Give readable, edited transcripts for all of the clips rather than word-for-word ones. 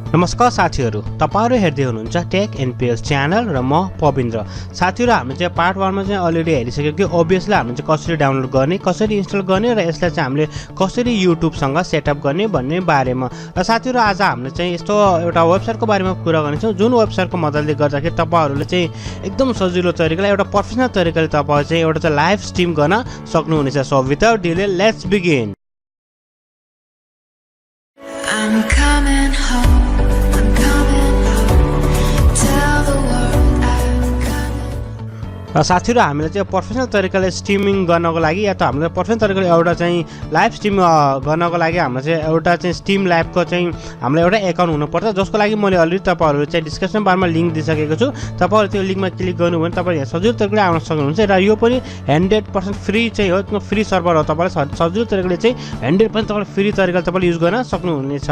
नमस्कार साथीहरु, तपाईहरु हेर्दै हुनुहुन्छ टेक एनपीएल च्यानल र म पविन्द्र। साथीहरु, हामीले चाहिँ पार्ट 1 मा चाहिँ अलरेडी हेरिसक्यो कि ओबीएसले हामीले चाहिँ कसरी डाउनलोड गर्ने, कसरी इन्स्टल गर्ने र यसलाई चाहिँ हामीले कसरी युट्युब सँग सेटअप गर्ने भन्ने बारेमा। र साथीहरु, आज हामीले चाहिँ यस्तो एउटा वेबसाइटको बारेमा कुरा गर्नेछौं जुन वेबसाइटको मद्दतले गर्दाखेरि तपाईहरुले चाहिँ एकदम सजिलो तरिकाले एउटा प्रोफेसनल तरिकाले तपाईहरु चाहिँ एउटा चाहिँ लाइभ स्ट्रिम गर्न सक्नुहुनेछ। So without delay let's begin. I'm coming home. साथीहरु, हामीले चाहिँ प्रोफेसनल तरिकाले स्ट्रिमिङ गर्नको लागि या त हामीले प्रोफेसनल तरिकाले एउटा चाहिँ लाइभ स्ट्रिम गर्नको लागि हामीले चाहिँ एउटा चाहिँ स्टीम ल्याबको चाहिँ हामीले एउटा एकाउन्ट हुनुपर्छ, जसको लागि मैले अलरेडी तपाईहरुले चाहिँ डिस्क्रिप्सन बारमा लिंक दिइसकेको छु। तपाईहरु त्यो लिंकमा क्लिक गर्नुभयो भने तपाईहरु यहाँ सजिलो तरिकाले आउन सक्नुहुन्छ र यो पनि 100% फ्री चाहिँ हो, फ्री सर्भर हो। तपाईले सजिलो तरिकाले चाहिँ 100% तपाईले फ्री तरिकाले तपाईले युज गर्न सक्नुहुनेछ।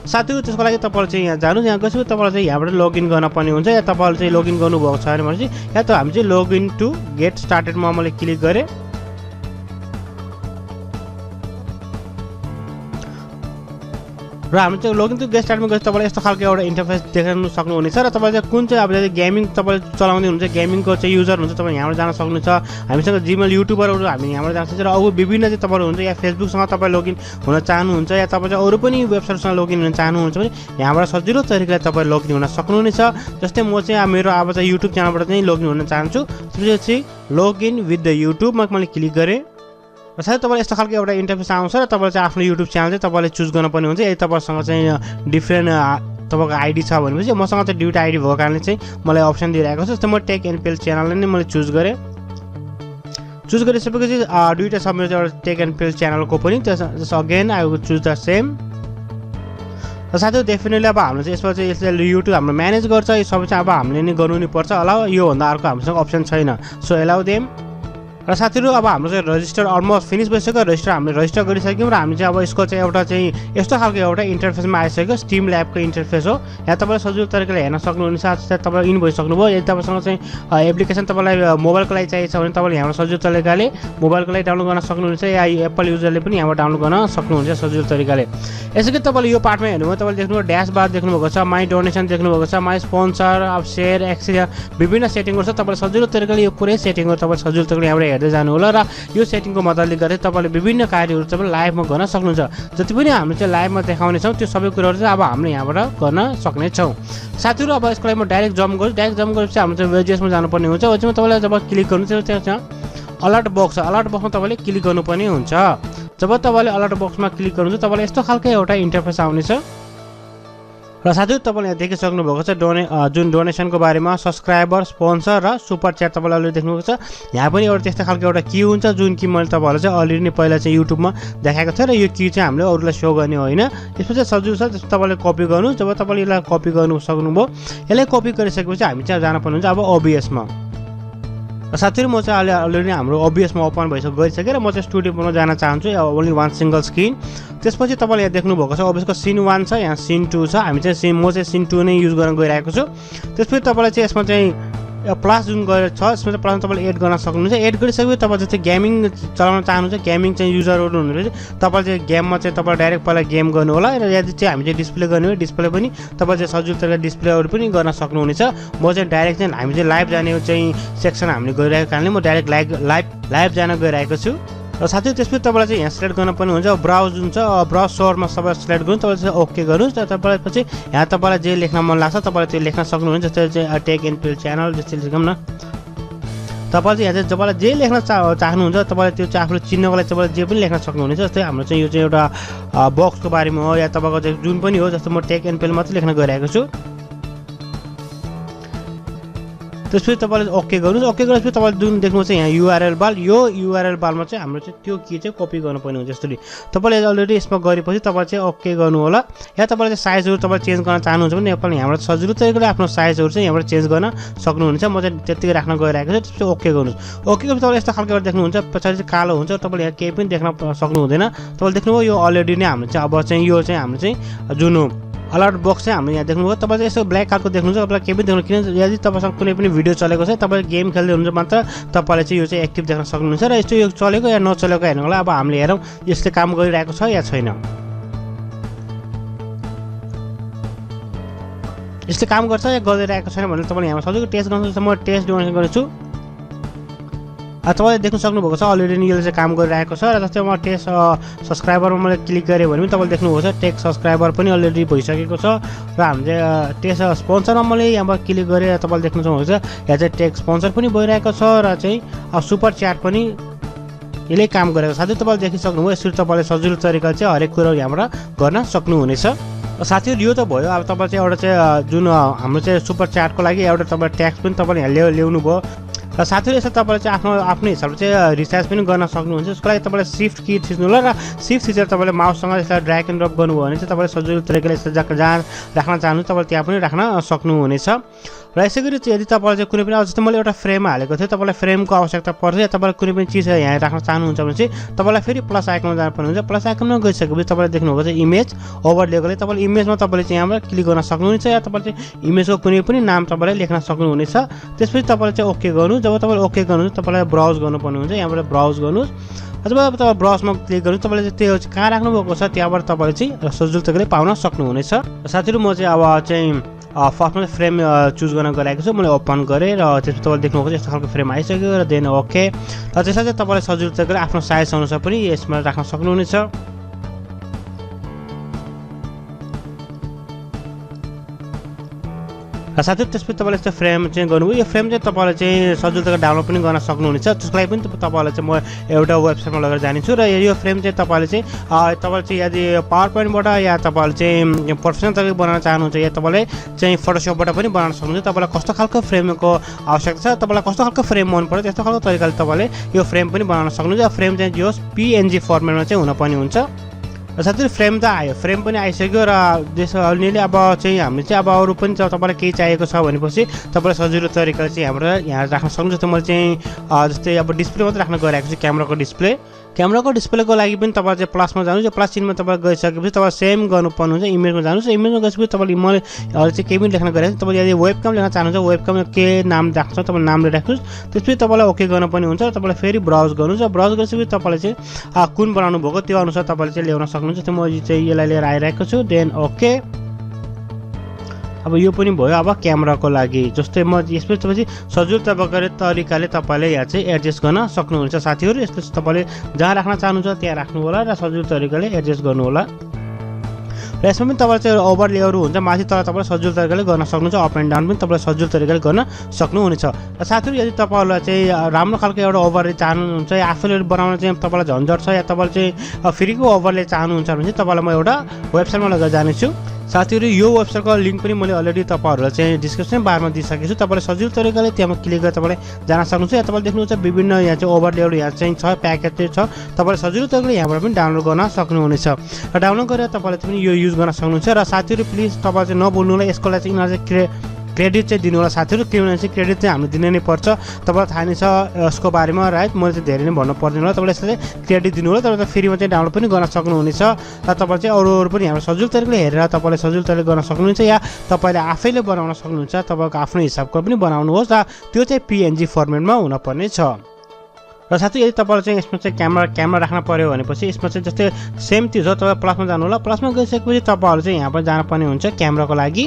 साथीहरु, त्यसको लागि तपाईहरु चाहिँ यहाँ जानु, यहाँ गएपछि तपाईले चाहिँ यहाँबाट लगइन गर्न पर्ने हुन्छ या तपाईहरु चाहिँ लगइन गर्नुभएको छैन भने चाहिँ या त हामी चाहिँ लगइन टु गेट स्टार्टेड मा मैले क्लिक गरे र हामी चाहिँ लगइन टु गेट स्टार्टमा गएपछि तपाईले यस्तो खालको एउटा इन्टरफेस देख्न सक्नुहुनेछ र तपाईले चाहिँ कुन चाहिँ अब गेमिङ तपाईले चलाउँदै हुनुहुन्छ, गेमिङको चाहिँ युजर हुन्छ, तपाईले यहाँबाट जान सक्नुहुन्छ। हामीसँग जीमेल युट्युबरहरु हामी यहाँबाट जान सक्छौँ र अरु विभिन्न चाहिँ तपाईहरु हुन्छ या फेसबुकसँग तपाईले लगइन हुन चाहनुहुन्छ या तपाईले अरु पनि वेबसाइटसँग लगइन हुन चाहनुहुन्छ भने यहाँबाट सजिलो तरिकाले तपाईले लगइन हुन सक्नुहुनेछ। जस्तै म चाहिँ मेरो अब चाहिँ युट्युब च्यानलबाट चाहिँ लगइन हुन चाहन्छु। त्यसपछि लगइन विथ द युट्युब मा मैले क्लिक गरे र साथै तपाईले यस्तो खालको एउटा इन्टरफेस आउँछ र तपाईले चाहिँ आफ्नो युट्युब च्यानल चाहिँ तपाईले चुज गर्न पर्ने हुन्छ। यदि तपाईसँग चाहिँ डिफरेन्ट तपाईको आईडी छ भनेपछि मसँग चाहिँ दुईटा आईडी भएको कारणले चाहिँ मलाई अप्सन दिइरहेको छ। जस्तै म टेक एनपीएल च्यानलले नै मैले चुज गरिसकेपछि दुईटा छ मेरो एउटा टेक एनपीएल च्यानलको पनि। जस again I will choose the same. र साथै डेफिनेटली अब हामीले चाहिँ यसमा चाहिँ यसले युट्युब हाम्रो म्यानेज गर्छ, यो सबै चाहिँ अब हामीले नै गर्नु नै पर्छ। अलाउ यो भन्दा अर्को हामीसँग अप्सन छैन। So allow them. र साथीहरु, अब हाम्रो चाहिँ रजिस्टर अलमोस्ट फिनिश भइसक्यो। हामीले रजिस्टर गरिसक्यौँ र हामी चाहिँ अब यसको चाहिँ एउटा चाहिँ यस्तो खालको एउटा इन्टरफेसमा आइसक्यो। स्टीम ल्याबको इन्टरफेस हो। यहाँ तपाईले सजिलो तरिकाले हेर्न सक्नुहुनेछ। साथै तपाईले इन भइसक्नुभयो। यदि तपाईसँग चाहिँ एप्लिकेसन तपाईलाई मोबाइलको लागि चाहिएको छ भने तपाईले यहाँबाट सजिलो तरिकाले मोबाइलको लागि डाउनलोड गर्न सक्नुहुनेछ या एप्पल युजरले पनि यहाँबाट डाउनलोड गर्न सक्नुहुन्छ सजिलो तरिकाले। यसैगरी तपाईले यो पार्टमा हेर्नुभयो, तपाईले देख्नुभयो ड्यासबार देख्नुभएको छ, माई डोनेसन देख्नुभएको छ, माई स्पोन्सर, अब शेयर, एक्सेस, विभिन्न सेटिङहरु छ। तपाईले सजिलो तरिकाले यो पुरै सेटिङहरु तपाईले सजिलो तरिकाले यहाँबाट हेर्दै जानु होला र यो सेटिङको मद्दतले गर्दा तपाईले विभिन्न कार्यहरु तपाईले लाइभमा गर्न सक्नुहुन्छ। जति पनि हामी चाहिँ लाइभमा देखाउने छौं त्यो सबै कुराहरु चाहिँ अब हामीले यहाँबाट गर्न सक्ने छौं। साथीहरु, अब यसको लागि म डाइरेक्ट जम्प गर्छु। डाइरेक्ट जम्प गरेपछि हामी चाहिँ वेजेसमा जानुपर्ने हुन्छ। वेजेसमा तपाईले जब क्लिक गर्नुहुन्छ त्यहाँ अलर्ट बक्स छ, अलर्ट बक्समा तपाईले क्लिक गर्नुपर्ने हुन्छ। जब तपाईले अलर्ट बक्समा क्लिक गर्नुहुन्छ तपाईले यस्तो खालको एउटा इन्टरफेस आउनेछ। र साथै तपाईले यहाँ देखिसक्नु भएको छ जुन डोनेसनको बारेमा, सब्स्क्राइबर, स्पोन्सर र सुपर च्याट तपाईले अलरेडी देख्नुभएको छ। यहाँ पनि एउटा त्यस्तो खालको एउटा की हुन्छ जुन कि मैले तपाईहरुलाई चाहिँ अलरेडी नै पहिला चाहिँ युट्युबमा देखाएको थियो र यो की चाहिँ हामीले अरूलाई शो गर्ने होइन। यसमा चाहिँ सजिलो छ। जस्तो तपाईले कपी गर्नु, जब तपाईले यसलाई कपी गर्नु सक्नुभयो, यसलाई कपी गरिसकेपछि हामी चाहिँ जान पर्ने हुन्छ अब ओबीएस मा। र साथीहरु, म चाहिँ अलरेडी हाम्रो ओबीएस मा ओपन गरिसकेर म चाहिँ स्टुडियो मोडमा जान चाहन्छु। Only one single screen. त्यसपछि तपाईले यहाँ देख्नु भएको छ ओबीएसको सिन 1 छ, यहाँ सिन 2 छ। हामी चाहिँ म चाहिँ सिन 2 नै युज गर्न गइरहेको छु। त्यसपछि तपाईले चाहिँ यसमा चाहिँ प्लस जुन गरेर छ यसमा चाहिँ प्लस तपाईले एड गर्न सक्नुहुन्छ। एड गरिसकेपछि तपाईले चाहिँ गेमिङ चलाउन चाहनुहुन्छ, गेमिङ चाहिँ युजरहरु हुनुहुन्छ, तपाईले चाहिँ गेममा चाहिँ तपाईले डाइरेक्ट पहिला गेम गर्नु होला र यदि चाहिँ हामी चाहिँ डिस्प्ले गर्ने हो डिस्प्ले पनि तपाईले चाहिँ सजिलो तरिकाले डिस्प्लेहरु पनि गर्न सक्नुहुनेछ। म चाहिँ डाइरेक्ट चाहिँ हामी चाहिँ लाइभ जाने चाहिँ सेक्सन हामीले गरिरहेको कारणले म डाइरेक्ट लाइभ जान गइरहेको छु। र साथै त्यसपछि तपाईलाई चाहिँ यहाँ सिलेक्ट गर्न पर्ने हुन्छ। ब्राउज हुन्छ, ब्राउज सोर्समा सबै सिलेक्ट गर्नु, तपाईले चाहिँ ओके गर्नुस्। र तपाईलाई पछि यहाँ तपाईलाई जे लेख्न मन लाग्छ तपाईले त्यो लेख्न सक्नुहुन्छ। जस्तै चाहिँ टेक एनपीएल च्यानल जस्तै लेखौँ न। तपाईले चाहिँ यहाँ चाहिँ तपाईलाई जे लेख्न चाहनुहुन्छ तपाईले त्यो चाहिँ आफूले चिन्नको लागि तपाईले जे पनि लेख्न सक्नुहुनेछ। जस्तै हाम्रो चाहिँ यो चाहिँ एउटा बक्सको बारेमा हो या तपाईको चाहिँ जुन पनि हो। जस्तो म टेक एनपीएल मात्रै लेख्न गइरहेको छु। त्यसपछि तपाईले ओके गर्नुस्। ओके गरेपछि तपाईले जुन देख्नुहुन्छ यहाँ युआरएल बार, यो युआरएल बारमा चाहिँ हाम्रो चाहिँ त्यो की चाहिँ कपी गर्नुपर्ने हुन्छ। जस्तै तपाईले अलरेडी यसमा गरेपछि तपाईले चाहिँ ओके गर्नु होला। या तपाईले चाहिँ साइजहरु तपाईले चेन्ज गर्न चाहनुहुन्छ भने तपाईले यहाँबाट सजिलो तरिकाले आफ्नो साइजहरु चाहिँ यहाँबाट चेन्ज गर्न सक्नुहुनेछ। म चाहिँ त्यतिकै राख्न गइरहेको छु। त्यसपछि ओके गर्नुस्। ओके गरेपछि तपाईले यस्तो खालको देख्नुहुन्छ, पछाडी चाहिँ कालो हुन्छ, तपाईले यहाँ केही पनि देख्न सक्नु हुँदैन। तपाईले देख्नुभयो यो अलरेडी नै हाम्रो चाहिँ अब चाहिँ यो चाहिँ हाम्रो चाहिँ जुन अलर्ट बक्स चाहिँ हामीले यहाँ देख्नुभयो। तपाईले यसो ब्ल्याक खालको देख्नुहुन्छ, तपाईलाई केही पनि देख्नु किन यदि तपाईसँग कुनै पनि भिडियो चलेको छ तपाईले गेम खेल्दै हुनुहुन्छ मात्र तपाईले चाहिँ यो चाहिँ एक्टिभ देख्न सक्नुहुन्छ। र यस्तो यो चलेको या नचलेको हेर्नुको लागि अब हामीले हेरौँ यसले काम गरिरहेको छ या छैन। यसले काम गर्छ या गरिरहेको छैन भनेर तपाईँले यहाँ सजिलो टेस्ट गर्न सक्नुहुन्छ। म टेस्ट डेमोन्स्ट्रेसन गर्छु। तपाईँले देख्न सक्नुभएको छ अलरेडी नि यसले चाहिँ काम गरिरहेको छ। र जस्तै म टेस्ट सब्सक्राइबरमा मैले क्लिक गरेँ भने पनि तपाईँले देख्नुभएको छ टेक सब्सक्राइबर पनि अलरेडी भइसकेको छ। र हामीले टेस्ट स्पोन्सरमा मैले यहाँबाट क्लिक गरेर तपाईँले देख्न सक्नुहुन्छ यहाँ चाहिँ टेक स्पोन्सर पनि भइरहेको छ र चाहिँ सुपर च्याट पनि यसले काम गरेको साथै तपाईँले देखिसक्नुभयो। यसरी तपाईँले सजिलो तरिकाले चाहिँ हरेक कुरो यहाँबाट गर्न सक्नुहुनेछ। साथीहरू यो त भयो। अब तपाईँ चाहिँ एउटा चाहिँ जुन हाम्रो चाहिँ सुपर च्याटको लागि एउटा तपाईँ ट्याक्स पनि तपाईँले यहाँ ल्याउनु भयो। र साथीहरू यसो तपाईँले चाहिँ आफ्नो हिसाबले चाहिँ रिचार्ज पनि गर्न सक्नुहुन्छ। यसको लागि तपाईँले सिफ्ट की थिच्नु होला र सिफ्ट थिचेर तपाईँले माउससँग यसलाई ड्र्याग एन्ड ड्रप गर्नुभयो भने चाहिँ तपाईँले सजिलो तरिकाले यसलाई जहाँ राख्न चाहनुहुन्छ तपाईँले त्यहाँ पनि राख्न सक्नुहुनेछ। र यसै गरी चाहिँ यदि तपाईँले चाहिँ कुनै पनि जस्तै मैले एउटा फ्रेम हालेको थिएँ, तपाईँलाई फ्रेमको आवश्यकता पर्छ या तपाईँले कुनै पनि चिज यहाँ राख्न चाहनुहुन्छ भने चाहिँ तपाईँलाई फेरि प्लस आइकनमा जानुपर्ने हुन्छ। प्लस आइकनमा गइसकेपछि तपाईँले देख्नुभएको छ इमेज ओभरलेको लागि तपाईँले इमेजमा तपाईँले चाहिँ यहाँबाट क्लिक गर्न सक्नुहुनेछ या तपाईँले चाहिँ इमेजको कुनै पनि नाम तपाईँले लेख्न सक्नुहुनेछ। त्यसपछि तपाईँले चाहिँ ओके गर्नु। जब तपाईँले ओके गर्नुहुन्छ तपाईँलाई ब्राउज गर्नुपर्ने हुन्छ। यहाँबाट ब्राउज गर्नुहोस् अथवा तपाईँ ब्राउजमा क्लिक गर्नु। तपाईँले चाहिँ त्यो चाहिँ कहाँ राख्नुभएको छ त्यहाँबाट तपाईँले चाहिँ सजिलो तरिकाले पाउन सक्नुहुनेछ। साथीहरू म चाहिँ अब चाहिँ फर्स्टमा फ्रेम चुज गर्न गइरहेको छु। मैले ओपन गरेँ र त्यसपछि तपाईँले देख्नुभएको छ यस्तो खालको फ्रेम आइसक्यो र देन ओके। र त्यसलाई चाहिँ तपाईँले सजिलो तरिकाले आफ्नो साइज अनुसार पनि यसमा राख्न सक्नुहुनेछ। र साथै त्यसपछि तपाईँले यस्तो फ्रेम चाहिँ गर्नुभयो। यो फ्रेम चाहिँ तपाईँले चाहिँ सजिलो तरिकाले डाउनलोड पनि गर्न सक्नुहुनेछ। त्यसको लागि पनि तपाईँलाई चाहिँ म एउटा वेबसाइटमा लगेर जानेछु र यो फ्रेम चाहिँ तपाईँले चाहिँ यदि पावर पोइन्टबाट या तपाईँले चाहिँ प्रोफेसनल तरिकाले बनाउन चाहनुहुन्छ या तपाईँले चाहिँ फोटोसपबाट पनि बनाउन सक्नुहुन्छ। तपाईँलाई कस्तो खालको फ्रेमको आवश्यकता छ, तपाईँलाई कस्तो खालको फ्रेम मन पर्छ त्यस्तो खालको तरिकाले तपाईँले यो फ्रेम पनि बनाउन सक्नुहुन्छ। फ्रेम चाहिँ जो PNG फर्मेटमा चाहिँ हुनुपर्ने हुन्छ। र साथै फ्रेम त आयो, फ्रेम पनि आइसक्यो र अलरेडी अब चाहिँ हामीले चाहिँ अब अरू पनि तपाईँलाई केही चाहिएको छ भनेपछि तपाईँलाई सजिलो तरिकाले चाहिँ यहाँ राख्न सक्नुहुन्छ। जस्तै मैले चाहिँ जस्तै अब डिस्प्ले मात्रै राख्न गइरहेको छु। क्यामेराको डिस्प्लेको लागि पनि तपाईँ चाहिँ प्लसमा जानुहोस्। यो प्लस चिन्हमा तपाईँ गइसकेपछि तपाईँ सेम गर्नुपर्ने हुन्छ। इमेजमा जानुहोस्। इमेजमा गएपछि तपाईँले मैले चाहिँ केही पनि लेख्न गइरहेको छु। तपाईँले यदि वेबकम लेख्न चाहनुहुन्छ वेबकममा के नाम राख्छ तपाईँले नाम राख्नुहोस्। त्यसपछि तपाईँलाई ओके गर्नुपर्ने हुन्छ। तपाईँलाई फेरि ब्राउज गर्नुहोस्। ब्राउज गरेपछि तपाईँले चाहिँ कुन बनाउनु भएको त्यो अनुसार तपाईँले चाहिँ ल्याउन सक्नुहुन्छ। त्यो म चाहिँ यसलाई लिएर आइरहेको छु। Then okay. अब यो पनि भयो। अब क्यामेराको लागि जस्तै म यसपछि सजिलो तरिकाले तपाईँले यहाँ चाहिँ एडजस्ट गर्न सक्नुहुन्छ। साथीहरू यसले तपाईँले जहाँ राख्न चाहनुहुन्छ त्यहाँ राख्नु होला र सजिलो तरिकाले एडजस्ट गर्नु होला। र यसमा पनि तपाईँले चाहिँ ओभरलेहरू हुन्छ माथि तर तपाईँले सजिलो तरिकाले गर्न सक्नुहुन्छ। अप एन्ड डाउन पनि तपाईँले सजिलो तरिकाले गर्न सक्नुहुनेछ। र साथीहरू यदि तपाईँहरूलाई चाहिँ राम्रो खालको एउटा ओभरले चाहनुहुन्छ या आफूले बनाउन चाहिँ तपाईँलाई झन्झट छ या तपाईँले चाहिँ फ्रीको ओभरले चाहनुहुन्छ भने चाहिँ तपाईँलाई म एउटा वेबसाइटमा लगेर जानेछु। साथीहरू यो वेबसाइटको लिङ्क पनि मैले अलरेडी तपाईँहरूलाई चाहिँ डिस्क्रिप्सन बारमा दिइसकेको छु। तपाईँले सजिलो तरिकाले त्यहाँ क्लिक गरेर तपाईँले जान सक्नुहुन्छ। या तपाईँले देख्नुहुन्छ विभिन्न यहाँ चाहिँ ओभरलेहरू यहाँ चाहिँ छ, प्याकेज चाहिँ छ। तपाईँले सजिलो तरिकाले यहाँबाट पनि डाउनलोड गर्न सक्नुहुनेछ र डाउनलोड गरेर तपाईँले पनि यो युज गर्न सक्नुहुन्छ। र साथीहरू प्लिज तपाईँ चाहिँ नभुल्नु होला यसको लागि चाहिँ यिनीहरू चाहिँ क्रेडिट चाहिँ दिनु होला साथीहरू। किनभने चाहिँ क्रेडिट चाहिँ हामीले दिनै नै पर्छ। तपाईँलाई थाहा नै छ यसको बारेमा राइट। मैले चाहिँ धेरै नै भन्नु पर्दैन होला। तपाईँले यसलाई क्रेडिट दिनु होला। तपाईँले फ्रीमा चाहिँ डाउनलोड पनि गर्न सक्नुहुनेछ र तपाईँले चाहिँ अरू पनि हाम्रो सजिलो तरिकाले हेरेर तपाईँले सजिलो तरिकाले गर्न सक्नुहुन्छ या तपाईँले आफैले बनाउन सक्नुहुन्छ। तपाईँको आफ्नो हिसाबको पनि बनाउनुहोस् र त्यो चाहिँ PNG फर्मेटमा हुनुपर्ने छ। र साथै यदि तपाईँले चाहिँ यसमा चाहिँ क्यामेरा राख्न पऱ्यो भनेपछि यसमा चाहिँ जस्तै सेम त्यो छ। तपाईँ प्लसमा जानु होला। प्लसमा गइसकेपछि तपाईँहरू चाहिँ यहाँ पनि जानुपर्ने हुन्छ क्यामेराको लागि।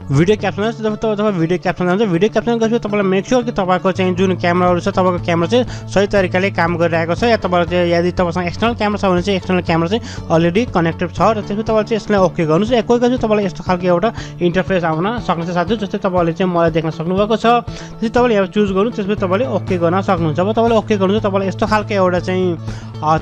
भिडियो क्याप्सन जब तपाईँ भिडियो क्याप्सन जान्छ। भिडियो क्याप्सन गरेपछि तपाईँलाई मेक स्योर कि तपाईँको चाहिँ जुन क्यामेराहरू छ तपाईँको क्यामेरा चाहिँ सही तरिकाले काम गरिरहेको छ या तपाईँले चाहिँ यदि तपाईँसँग एक्सटर्नल क्यामेरा छ भने चाहिँ एक्सटर्नल क्यामेरा चाहिँ अलरेडी कनेक्टेड छ। र त्यसपछि तपाईँले चाहिँ यसलाई ओके गर्नुहोस्। कोही तपाईँलाई यस्तो खालको एउटा इन्टरफेस आउन सक्नेछ साथीहरू। जस्तै तपाईँले चाहिँ मलाई देख्न सक्नुभएको छ। त्यसपछि तपाईँले यहाँ चुज गर्नु। त्यसपछि तपाईँले ओके गर्न सक्नुहुन्छ। अब तपाईँले ओके गर्नुहुन्छ तपाईँलाई यस्तो खालको एउटा चाहिँ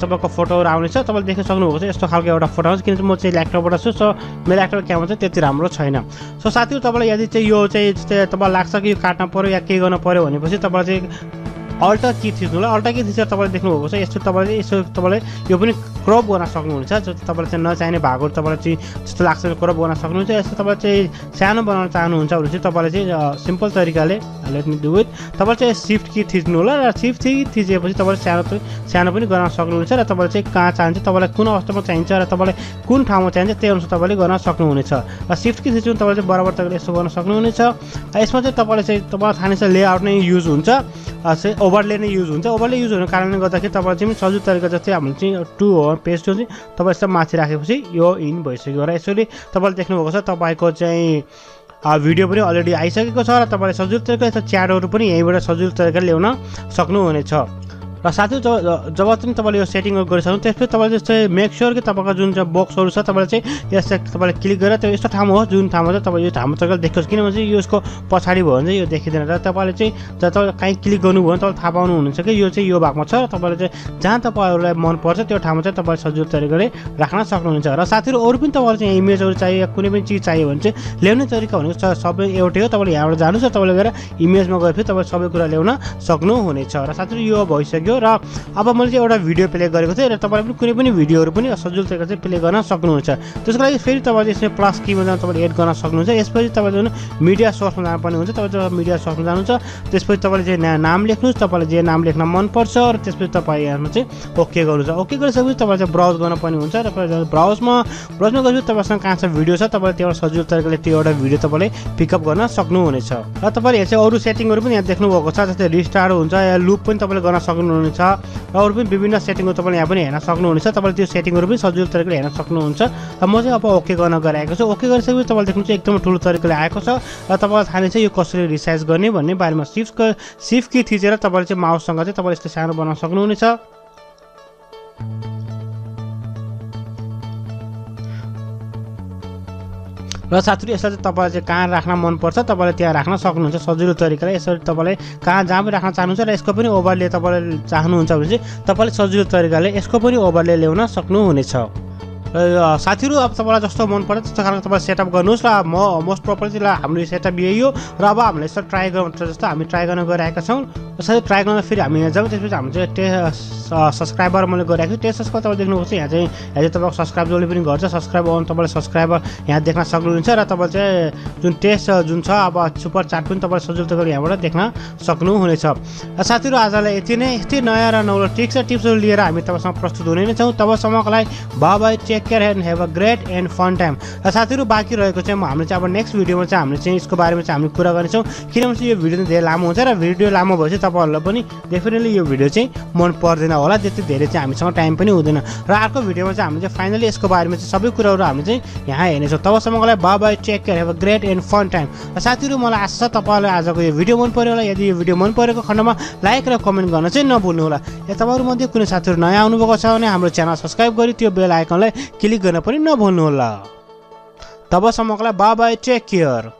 तपाईँको फोटोहरू आउनेछ। तपाईँले देख्न सक्नुभएको छ यस्तो खालको एउटा फोटो आउँछ। किनकि म चाहिँ ल्यापटपबाट छु सो मेरो ल्यापटप क्यामेरा चाहिँ त्यति राम्रो छैन। सो साथीहरू तपाईँलाई यदि चाहिँ यो चाहिँ जस्तै तपाईँलाई लाग्छ कि यो काट्न पऱ्यो या के गर्न पऱ्यो भनेपछि तपाईँलाई चाहिँ अल्टा की थिच्नु होला। अल्टा की थिचेर तपाईँले देख्नुभएको छ यस्तो तपाईँले यो पनि क्रप गर्न सक्नुहुनेछ। जस्तो तपाईँले चाहिँ नचाहिने भागहरू तपाईँलाई चाहिँ जस्तो लाग्छ क्रप गर्न सक्नुहुन्छ। यस्तो तपाईँले चाहिँ सानो बनाउन चाहनुहुन्छ भने चाहिँ तपाईँले चाहिँ सिम्पल तरिकाले लेट मी डु इट तपाईँले चाहिँ सिफ्ट की थिच्नु होला र सिफ्ट की थिचेपछि तपाईँले सानो पनि गर्न सक्नुहुन्छ। र तपाईँले चाहिँ कहाँ चाहन्छ तपाईँलाई कुन अवस्थामा चाहिन्छ र तपाईँलाई कुन ठाउँमा चाहिन्छ त्यही अनुसार तपाईँले गर्न सक्नुहुनेछ। र सिफ्ट की थिच्नु तपाईँले चाहिँ बराबर तरिकाले यस्तो गर्न सक्नुहुनेछ। यसमा चाहिँ तपाईँले चाहिँ तपाईँलाई थाहा नै छ लेआउट नै युज हुन्छ, ओभरले नै युज हुन्छ। ओभरले युज हुनुको कारणले गर्दाखेरि तपाईँले चाहिँ सजिलो तरिका जस्तै हामीले चाहिँ टु हो पेस्ट चाहिँ तपाईँ यस्तो माथि राखेपछि यो इन भइसक्यो र यसरी तपाईँले देख्नुभएको छ तपाईँको चाहिँ भिडियो पनि अलरेडी आइसकेको छ र तपाईँले सजिलो तरिकाले यस्तो च्याटहरू पनि यहीँबाट सजिलो तरिकाले ल्याउन सक्नुहुनेछ। र साथै जब चाहिँ तपाईँले यो सेटिङहरू गरिसक्नु त्यसपछि तपाईँले चाहिँ मेक स्योर कि तपाईँको जुन चाहिँ बक्सहरू छ तपाईँले चाहिँ यसलाई तपाईँले क्लिक गरेर त्यो यस्तो ठाउँमा होस् जुन ठाउँमा चाहिँ तपाईँ यो ठाउँमा तरिकाले देखोस्, किनभने चाहिँ यसको पछाडि भयो भने चाहिँ यो देखिँदैन। र तपाईँले चाहिँ जब तपाईँ कहीँ क्लिक गर्नुभयो भने तपाईँले थाहा पाउनुहुन्छ कि यो चाहिँ यो भागमा छ र तपाईँले चाहिँ जहाँ तपाईँहरूलाई मनपर्छ त्यो ठाउँमा चाहिँ तपाईँले सजिलो तरिकाले राख्न सक्नुहुन्छ। र साथीहरू अरू पनि तपाईँलाई चाहिँ इमेजहरू चाहियो या कुनै पनि चिज चाहियो भने चाहिँ ल्याउने तरिका भनेको सबै एउटै हो। तपाईँले यहाँबाट जानुहोस् र तपाईँले गएर इमेजमा गएपछि तपाईँले सबै कुरा ल्याउन सक्नुहुनेछ। र साथीहरू यो भइसक्यो र अब मैले चाहिँ एउटा भिडियो प्ले गरेको थिएँ र तपाईँले पनि कुनै पनि भिडियोहरू पनि सजिलो तरिकाले चाहिँ प्ले गर्न सक्नुहुन्छ। त्यसको लागि फेरि तपाईँले यसमा प्लस कीमा जान तपाईँले एड गर्न सक्नुहुन्छ। यसपछि तपाईँले मिडिया सोर्समा जानुपर्ने हुन्छ। तपाईँ जब मिडिया सोर्समा जानुहुन्छ त्यसपछि तपाईँले चाहिँ नाम लेख्नुहोस्, तपाईँले जे नाम लेख्न मनपर्छ र त्यसपछि तपाईँ यसमा चाहिँ ओके गर्नुहुन्छ। ओके गरिसकेपछि तपाईँले चाहिँ ब्राउज गर्नुपर्ने हुन्छ र ब्राउजमा गएपछि तपाईँसँग कहाँ छ भिडियो छ तपाईँले त्यहाँबाट सजिलो तरिकाले त्यो एउटा भिडियो तपाईँले पिकअप गर्न सक्नुहुनेछ। र तपाईँले यहाँ चाहिँ अरू सेटिङहरू पनि यहाँ देख्नुभएको छ, जस्तै रिस्टार्ट हुन्छ या लुप पनि तपाईँले गर्न सक्नुहुनेछ र अरू पनि विभिन्न सेटिङहरू तपाईँले यहाँ पनि हेर्न सक्नुहुनेछ। तपाईँले त्यो सेटिङहरू पनि सजिलो तरिकाले हेर्न सक्नुहुन्छ। र म चाहिँ अब ओके गर्न गइरहेको छु। ओके गरिसकेपछि तपाईँले देख्नु चाहिँ एकदमै ठुलो तरिकाले आएको छ र तपाईँलाई थाहा छ यो कसरी रिसाइज गर्ने भन्ने बारेमा सिफ्ट की थिचेर तपाईँले चाहिँ माउससँग चाहिँ तपाईँले यस्तो सानो बनाउन सक्नुहुनेछ। र साथीहरू यसलाई चाहिँ तपाईँले चाहिँ कहाँ राख्न मनपर्छ तपाईँले त्यहाँ राख्न सक्नुहुन्छ सजिलो तरिकाले। यसरी तपाईँले कहाँ जहाँ पनि राख्न चाहनुहुन्छ र यसको पनि ओभरले तपाईँले चाहनुहुन्छ भने चाहिँ तपाईँले सजिलो तरिकाले यसको पनि ओभरले ल्याउन सक्नुहुनेछ। र साथीहरू अब तपाईँलाई जस्तो मनपर्छ त्यस्तो खालको तपाईँले सेटअप गर्नुहोस्। र मोस्ट प्रोपरली हाम्रो सेटअप यही हो। र अब हामीले यसो ट्राई गर्नु जस्तो हामी ट्राई गर्न गइरहेका छौँ। त्यसरी ट्राई गर्न फेरि हामी यहाँ जाउँ। त्यसपछि हामी चाहिँ सब्सक्राइबर मैले गरिरहेको छु। टेस्टको तपाईँले देख्नुपर्छ यहाँ चाहिँ तपाईँको सब्सक्राइब जसले पनि गर्छ सब्सक्राइब आउनु तपाईँले सब्सक्राइबर यहाँ देख्न सक्नुहुन्छ। र तपाईँले चाहिँ जुन टेस्ट जुन छ अब सुपर चाट पनि तपाईँले सजिलो तरिकाले यहाँबाट देख्न सक्नुहुनेछ। र साथीहरू आजलाई यति नै, यस्तै नयाँ र नौलो ट्रिक्स र टिप्सहरू लिएर हामी तपाईँसँग प्रस्तुत हुने नै छौँ। तबसम्मको लागि bye take care and have a great and fun time. र साथीहरू बाँकी रहेको चाहिँ हामीले चाहिँ अब नेक्स्ट भिडियोमा चाहिँ हामीले चाहिँ यसको बारेमा चाहिँ हामीले कुरा गर्नेछौँ, किनभने चाहिँ यो भिडियो चाहिँ धेरै लामो हुन्छ र भिडियो लामो भएपछि तपाईँहरूलाई पनि डेफिनेटली यो भिडियो चाहिँ मन पर्दैन होला, त्यति धेरै चाहिँ हामीसँग टाइम पनि हुँदैन। र अर्को भिडियोमा चाहिँ हामीले चाहिँ फाइनली यसको बारेमा चाहिँ सबै कुराहरू हामीले चाहिँ यहाँ हेर्नेछौँ। तबसम्मको लागि bye take care have a great and fun time. र साथीहरू मलाई आशा छ तपाईँलाई आजको यो भिडियो मन पर्यो होला। यदि यो भिडियो मन परेको खण्डमा लाइक र कमेन्ट गर्न चाहिँ नभुल्नु होला। या तपाईँहरूमध्ये कुनै साथीहरू नयाँ आउनुभएको छ भने हाम्रो च्यानल सब्सक्राइब गरी त्यो बेल आइकनलाई क्लिक गर्न पनि नभुल्नु होला। तबसम्मको लागि बाई टेक केयर।